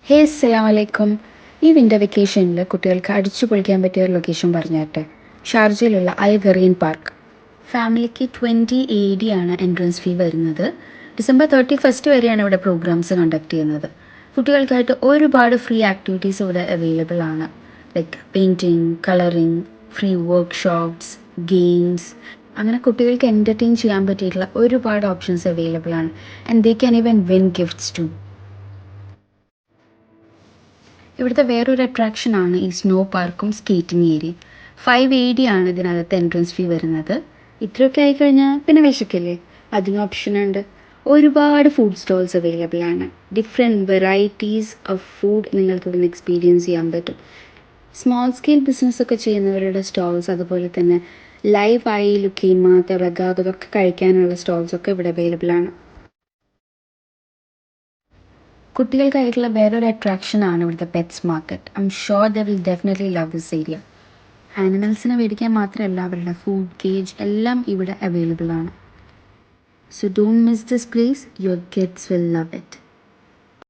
ഹേ അസ്സലാമലൈക്കും. ഈ വിൻ്റർ വെക്കേഷനിൽ കുട്ടികൾക്ക് അടിച്ചു പൊളിക്കാൻ പറ്റിയ ഒരു ലൊക്കേഷൻ പറഞ്ഞാട്ടെ. ഷാർജയിലുള്ള അൽ ഗറീൻ പാർക്ക്. ഫാമിലിക്ക് 20 AED ആണ് എൻട്രൻസ് ഫീ വരുന്നത്. ഡിസംബർ 31 വരെയാണ് ഇവിടെ പ്രോഗ്രാംസ് കണ്ടക്ട് ചെയ്യുന്നത്. കുട്ടികൾക്കായിട്ട് ഒരുപാട് ഫ്രീ ആക്ടിവിറ്റീസ് ഇവിടെ അവൈലബിൾ ആണ്. Like painting, colouring, free workshops, games, അങ്ങനെ കുട്ടികൾക്ക് എൻ്റർടൈൻ ചെയ്യാൻ പറ്റിയിട്ടുള്ള ഒരുപാട് ഓപ്ഷൻസ് അവൈലബിൾ ആണ്. And they can even win gifts too. ഇവിടുത്തെ വേറൊരു അട്രാക്ഷനാണ് ഈ സ്നോ പാർക്കും സ്കേറ്റിംഗ് ഏരിയയും. 5 AED ആണ് ഇതിനകത്ത് എൻട്രൻസ് ഫീ വരുന്നത്. ഇത്രയൊക്കെ ആയിക്കഴിഞ്ഞാൽ പിന്നെ വിശക്കില്ലേ, അതിന് ഓപ്ഷനുണ്ട്. ഒരുപാട് ഫുഡ് സ്റ്റോൾസ് അവൈലബിൾ ആണ്. ഡിഫറെൻറ്റ് വെറൈറ്റീസ് ഓഫ് ഫുഡ് നിങ്ങൾക്ക് ഇവിടുന്ന് എക്സ്പീരിയൻസ് ചെയ്യാൻ പറ്റും. സ്മോൾ സ്കെയിൽ ബിസിനസ്സൊക്കെ ചെയ്യുന്നവരുടെ സ്റ്റോൾസ്, അതുപോലെ തന്നെ ലൈവായി ലുക്കീമ, തിറക, അതൊക്കെ കഴിക്കാനുള്ള സ്റ്റോൾസൊക്കെ ഇവിടെ അവൈലബിൾ ആണ്. കുട്ടികൾക്കായിട്ടുള്ള വേറൊരു അട്രാക്ഷനാണ് ഇവിടുത്തെ pets market. I am sure they will definitely love this area. ആനിമൽസിനെ മേടിക്കാൻ മാത്രമല്ല, അവരുടെ ഫുഡ് കേജ് എല്ലാം ഇവിടെ അവൈലബിൾ ആണ്. So don't miss this place, your kids will love it.